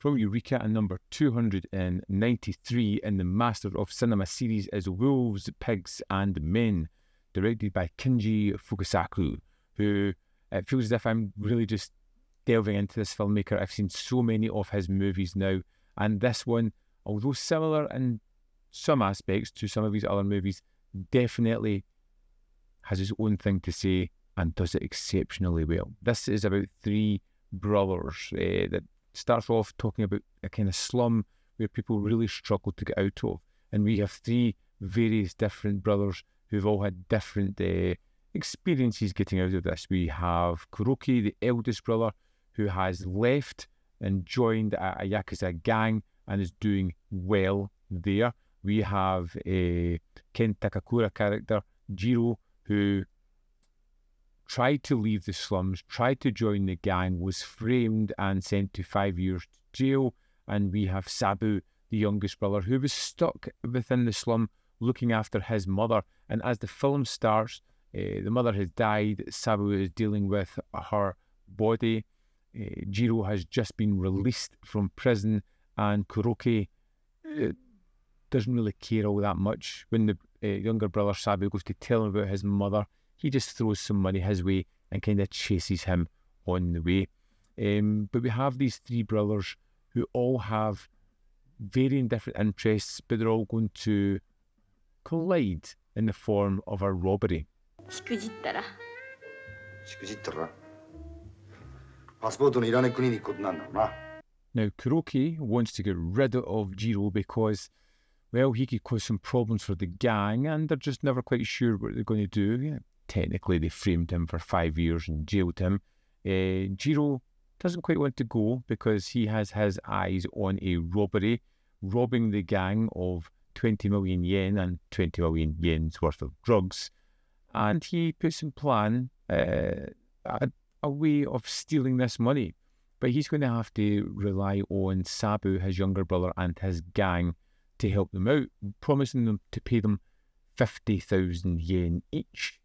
From Eureka, and number 293 in the Master of Cinema series is Wolves, Pigs and Men, directed by Kinji Fukasaku, who it feels as if I'm really just delving into this filmmaker. I've seen so many of his movies now, and this one, although similar in some aspects to some of his other movies, definitely has his own thing to say and does it exceptionally well. This is about three brothers that starts off talking about a kind of slum where people really struggle to get out of. And we have three various different brothers who've all had different experiences getting out of this. We have Kuroki, the eldest brother, who has left and joined a Yakuza gang and is doing well there. We have a Ken Takakura character, Jiro, who tried to leave the slums, tried to join the gang, was framed and sent to 5 years to jail. And we have Sabu, the youngest brother, who was stuck within the slum looking after his mother. And as the film starts, the mother has died. Sabu is dealing with her body. Jiro has just been released from prison, and Kuroki doesn't really care all that much. When the younger brother Sabu goes to tell him about his mother, he just throws some money his way and kind of chases him on the way. But we have these three brothers who all have varying different interests, but they're all going to collide in the form of a robbery. Now, Kuroki wants to get rid of Jiro because, well, he could cause some problems for the gang, and they're just never quite sure what they're going to do. Yeah, technically, they framed him for 5 years and jailed him. Jiro doesn't quite want to go because he has his eyes on a robbery, robbing the gang of 20 million yen and 20 million yen's worth of drugs. And he puts in plan a way of stealing this money. But he's going to have to rely on Sabu, his younger brother, and his gang to help them out, promising them to pay them 50,000 yen each.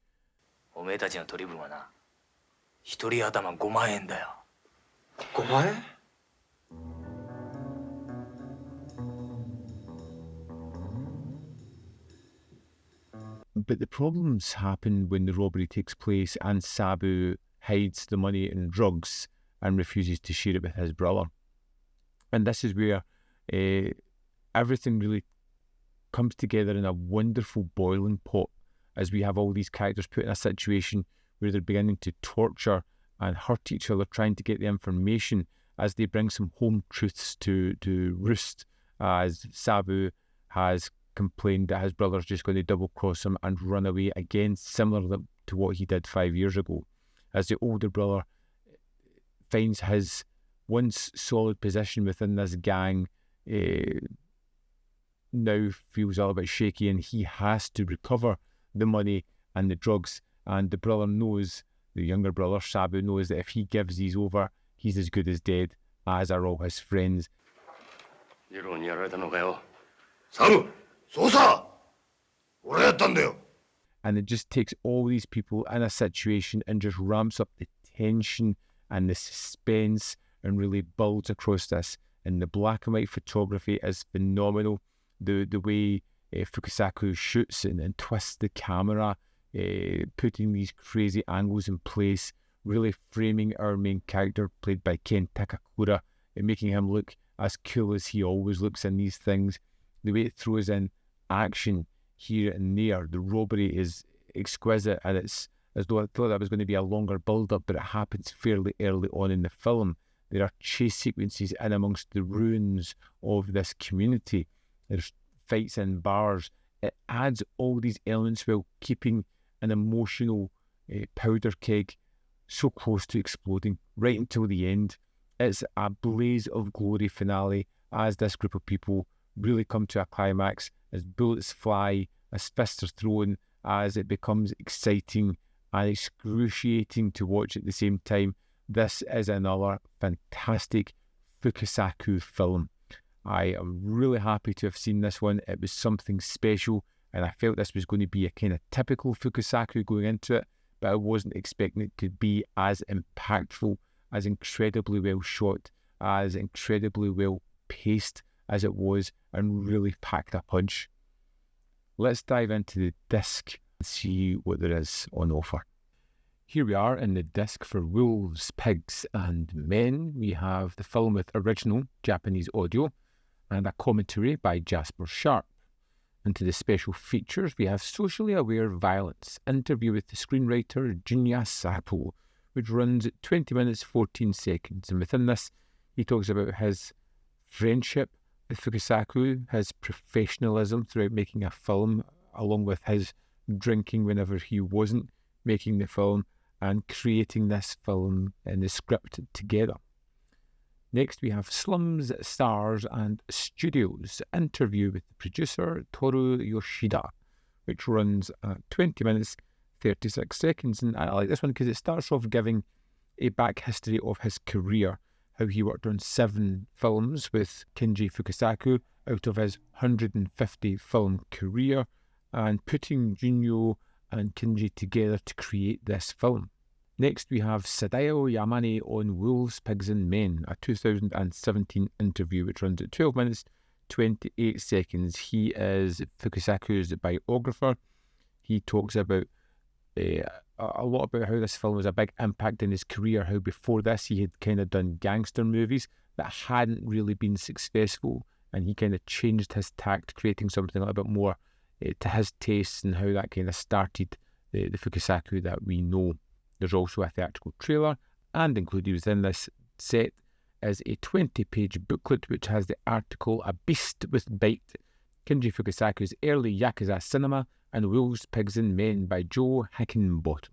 But the problems happen when the robbery takes place and Sabu hides the money in drugs and refuses to share it with his brother. And this is where everything really comes together in a wonderful boiling pot, as we have all these characters put in a situation where they're beginning to torture and hurt each other, trying to get the information as they bring some home truths to roost, as Sabu has complained that his brother's just going to double-cross him and run away again, similar to what he did 5 years ago. As the older brother finds his once solid position within this gang now feels a little bit shaky, and he has to recover the money and the drugs. And the brother knows, the younger brother Sabu knows, that if he gives these over, he's as good as dead, as are all his friends. And it just takes all these people in a situation and just ramps up the tension and the suspense and really builds across this. And the black and white photography is phenomenal. The way Fukasaku shoots and twists the camera, putting these crazy angles in place, really framing our main character, played by Ken Takakura, and making him look as cool as he always looks in these things. The way it throws in action here and there. The robbery is exquisite, and it's as though I thought that was going to be a longer build-up, but it happens fairly early on in the film. There are chase sequences in amongst the ruins of this community. There's fights in bars. It adds all these elements while keeping an emotional powder keg so close to exploding right until the end. It's a blaze of glory finale as this group of people really come to a climax, as bullets fly, as fists are thrown, as it becomes exciting and excruciating to watch at the same time. This is another fantastic Fukasaku film. I am really happy to have seen this one. It was something special, and I felt this was going to be a kind of typical Fukasaku going into it, but I wasn't expecting it to be as impactful, as incredibly well shot, as incredibly well paced as it was and really packed a punch. Let's dive into the disc and see what there is on offer. Here we are in the disc for Wolves, Pigs and Men. We have the film with original Japanese audio and a commentary by Jasper Sharp. Into the special features, we have Socially Aware Violence, interview with the screenwriter Junya Sapo, which runs at 20 minutes 14 seconds. And within this, he talks about his friendship with Fukasaku, his professionalism throughout making a film, along with his drinking whenever he wasn't making the film, and creating this film and the script together. Next, we have Slums, Stars and Studios, interview with the producer Toru Yoshida, which runs at 20 minutes 36 seconds. And I like this one because it starts off giving a back history of his career, how he worked on 7 films with Kinji Fukasaku out of his 150 film career, and putting Junyo and Kinji together to create this film. Next, we have Sadao Yamane on Wolves, Pigs and Men, a 2017 interview which runs at 12 minutes 28 seconds. He is Fukasaku's biographer. He talks about a lot about how this film was a big impact in his career, how before this he had kind of done gangster movies that hadn't really been successful, and he kind of changed his tact, creating something a little bit more to his tastes, and how that kind of started the Fukasaku that we know. There's also a theatrical trailer, and included within this set is a 20-page booklet which has the article A Beast with Bite, Kinji Fukasaku's Early Yakuza Cinema and Wolves, Pigs and Men by Joe Hickenbottom.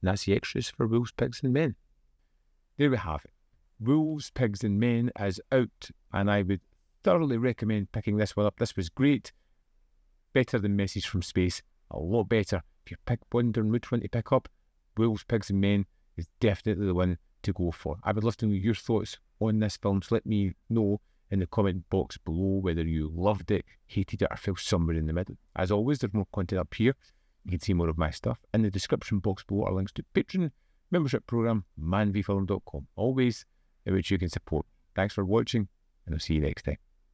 And that's the extras for Wolves, Pigs and Men. There we have it. Wolves, Pigs and Men is out, and I would thoroughly recommend picking this one up. This was great. Better than Message from Space. A lot better. If you're wondering which one to pick up, Wolves, Pigs and Men is definitely the one to go for. I would love to know your thoughts on this film, so let me know in the comment box below whether you loved it, hated it, or fell somewhere in the middle. As always, there's more content up here. You can see more of my stuff. In the description box below are links to Patreon, membership program, manvfilm.com, always in which you can support. Thanks for watching, and I'll see you next time.